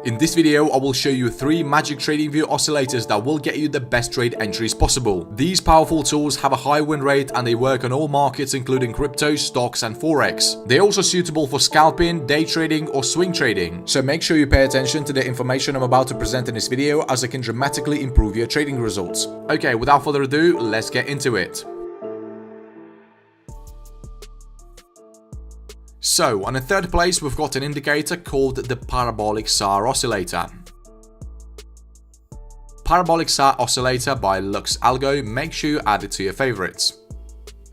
In this video, I will show you 3 magic TradingView oscillators that will get you the best trade entries possible. These powerful tools have a high win rate and they work on all markets including crypto, stocks and forex. They're also suitable for scalping, day trading or swing trading. So make sure you pay attention to the information I'm about to present in this video as it can dramatically improve your trading results. Okay, without further ado, let's get into it. So, on the third place, we've got an indicator called the Parabolic SAR Oscillator. Parabolic SAR Oscillator by Lux Algo, make sure you add it to your favorites.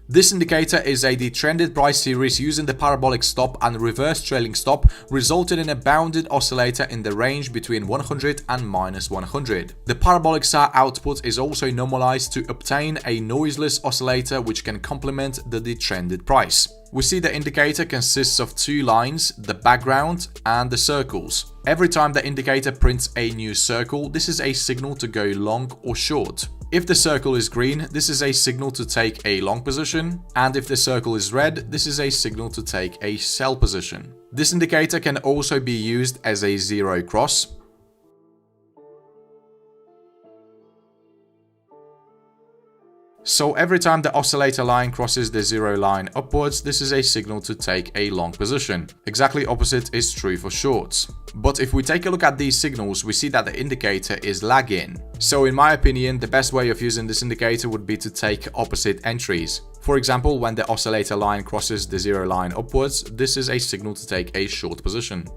This indicator is a detrended price series using the parabolic stop and reverse trailing stop, resulting in a bounded oscillator in the range between 100 and -100. The parabolic SAR output is also normalized to obtain a noiseless oscillator which can complement the detrended price. We see the indicator consists of 2 lines, the background and the circles. Every time the indicator prints a new circle, this is a signal to go long or short. If the circle is green, this is a signal to take a long position, and if the circle is red, this is a signal to take a sell position. This indicator can also be used as a zero cross. So every time the oscillator line crosses the zero line upwards, this is a signal to take a long position. Exactly opposite is true for shorts. But if we take a look at these signals, we see that the indicator is lagging. So in my opinion, the best way of using this indicator would be to take opposite entries. For example, when the oscillator line crosses the zero line upwards, this is a signal to take a short position.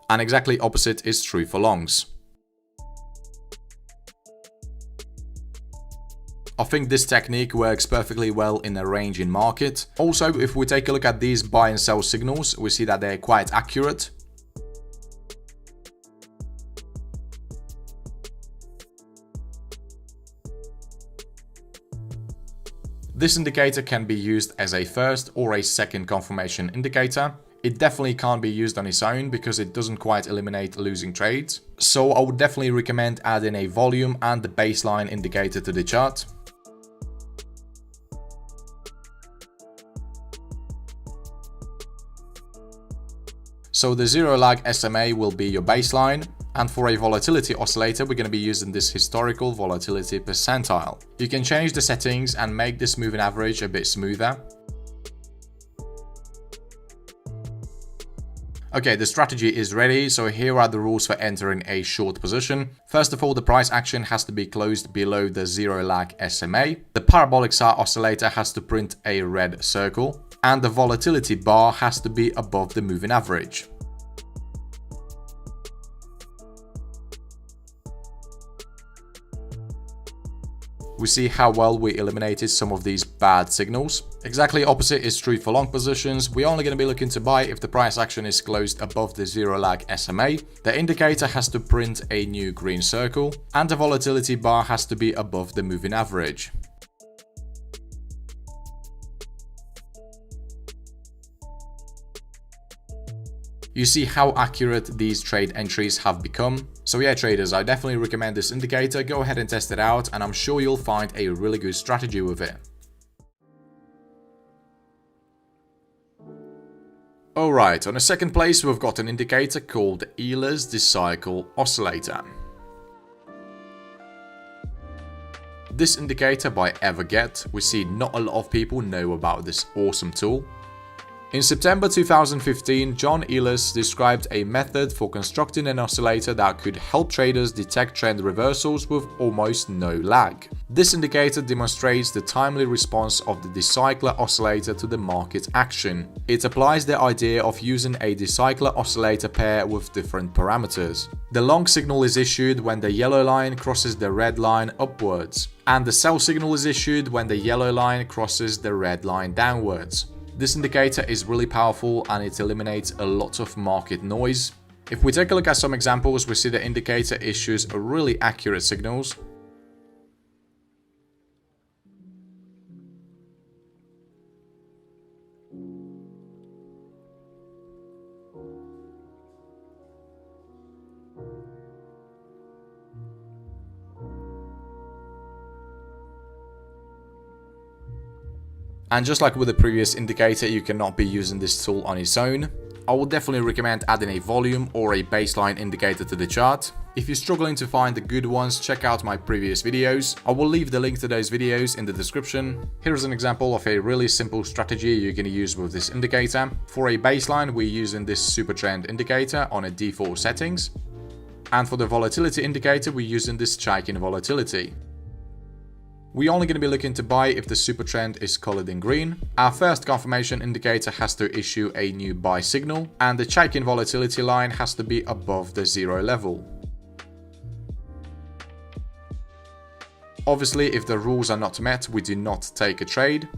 And exactly opposite is true for longs. I think this technique works perfectly well in a ranging market. Also, if we take a look at these buy and sell signals, we see that they're quite accurate. This indicator can be used as a first or a second confirmation indicator. It definitely can't be used on its own because it doesn't quite eliminate losing trades. So I would definitely recommend adding a volume and the baseline indicator to the chart. So the zero lag SMA will be your baseline, and for a volatility oscillator we're going to be using this historical volatility percentile. You can change the settings and make this moving average a bit smoother. Okay, the strategy is ready, so here are the rules for entering a short position. First of all, the price action has to be closed below the zero lag SMA. The parabolic SAR oscillator has to print a red circle, and the volatility bar has to be above the moving average. We see how well we eliminated some of these bad signals. Exactly opposite is true for long positions. We're only going to be looking to buy if the price action is closed above the zero lag SMA. The indicator has to print a new green circle, and the volatility bar has to be above the moving average. You see how accurate these trade entries have become. So yeah, traders, I definitely recommend this indicator. Go ahead and test it out, and I'm sure you'll find a really good strategy with it. Alright, on the second place we've got an indicator called Euler's Cycle Oscillator. This indicator by Everget, we see not a lot of people know about this awesome tool. In September 2015, John Ehlers described a method for constructing an oscillator that could help traders detect trend reversals with almost no lag. This indicator demonstrates the timely response of the decycler oscillator to the market action. It applies the idea of using a decycler oscillator pair with different parameters. The long signal is issued when the yellow line crosses the red line upwards, and the sell signal is issued when the yellow line crosses the red line downwards. This indicator is really powerful and it eliminates a lot of market noise. If we take a look at some examples, we see the indicator issues really accurate signals. And just like with the previous indicator, you cannot be using this tool on its own. I would definitely recommend adding a volume or a baseline indicator to the chart. If you're struggling to find the good ones, check out my previous videos. I will leave the link to those videos in the description. Here's an example of a really simple strategy you're going to use with this indicator. For a baseline, we're using this super trend indicator on a default settings. And for the volatility indicator, we're using this chike in volatility. We're only going to be looking to buy if the super trend is colored in green. Our first confirmation indicator has to issue a new buy signal, and the chike in volatility line has to be above the 0 level. Obviously, if the rules are not met, we do not take a trade.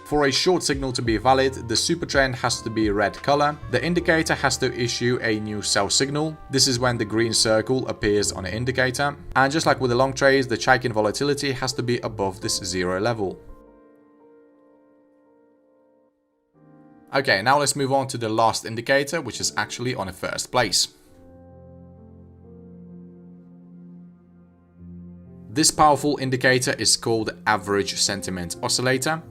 For a short signal to be valid, the super trend has to be red color. The indicator has to issue a new sell signal. This is when the green circle appears on the indicator. And just like with the long trades, the chike in volatility has to be above this 0 level. Okay, now let's move on to the last indicator, which is actually on a first place. This powerful indicator is called Average Sentiment Oscillator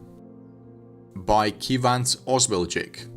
by Keyvant Oswilczyk.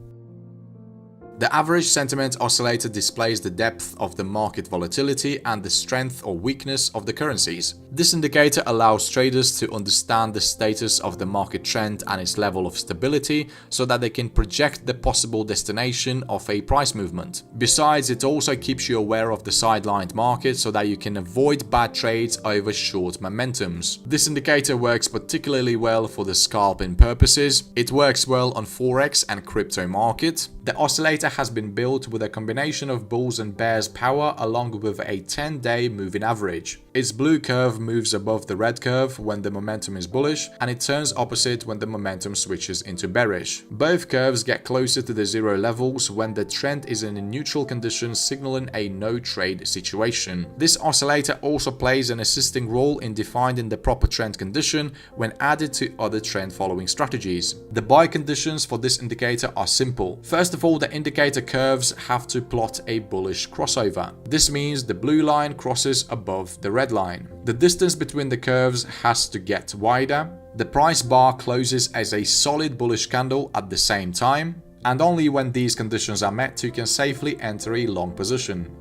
The average sentiment oscillator displays the depth of the market volatility and the strength or weakness of the currencies. This indicator allows traders to understand the status of the market trend and its level of stability so that they can project the possible destination of a price movement. Besides, it also keeps you aware of the sidelined market so that you can avoid bad trades over short momentums. This indicator works particularly well for the scalping purposes. It works well on Forex and crypto market. The oscillator has been built with a combination of bulls and bears power along with a 10-day moving average. Its blue curve moves above the red curve when the momentum is bullish, and it turns opposite when the momentum switches into bearish. Both curves get closer to the 0 levels when the trend is in a neutral condition, signaling a no trade situation. This oscillator also plays an assisting role in defining the proper trend condition when added to other trend following strategies. The buy conditions for this indicator are simple. First of all, the indicator curves have to plot a bullish crossover. This means the blue line crosses above the red line. The distance between the curves has to get wider. The price bar closes as a solid bullish candle at the same time, and only when these conditions are met you can safely enter a long position.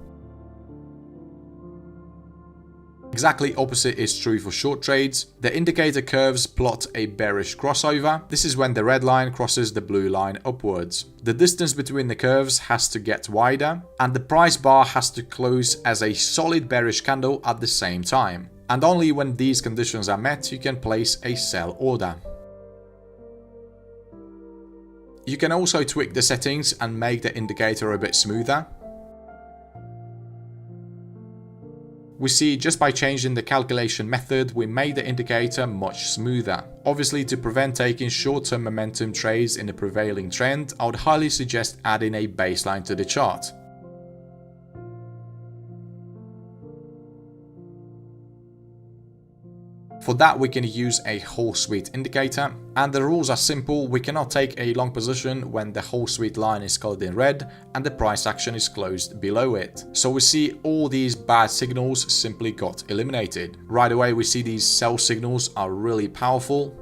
Exactly opposite is true for short trades. The indicator curves plot a bearish crossover. This is when the red line crosses the blue line upwards. The distance between the curves has to get wider, and the price bar has to close as a solid bearish candle at the same time. And only when these conditions are met you can place a sell order. You can also tweak the settings and make the indicator a bit smoother. We see just by changing the calculation method, we made the indicator much smoother. Obviously, to prevent taking short-term momentum trades in the prevailing trend, I would highly suggest adding a baseline to the chart. For that, we can use a whole sweet indicator, and the rules are simple. We cannot take a long position when the whole sweet line is colored in red and the price action is closed below it. So we see all these bad signals simply got eliminated. Right away we see these sell signals are really powerful.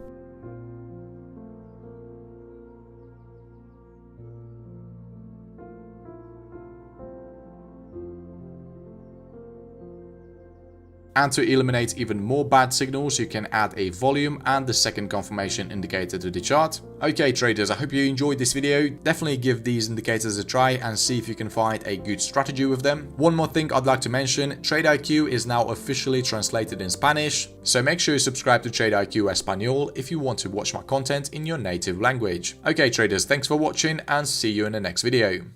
And to eliminate even more bad signals, you can add a volume and the second confirmation indicator to the chart. Okay traders, I hope you enjoyed this video. Definitely give these indicators a try and see if you can find a good strategy with them. One more thing I'd like to mention, TradingView is now officially translated in Spanish, so make sure you subscribe to TradingView Espanol if you want to watch my content in your native language. Okay traders, thanks for watching and see you in the next video.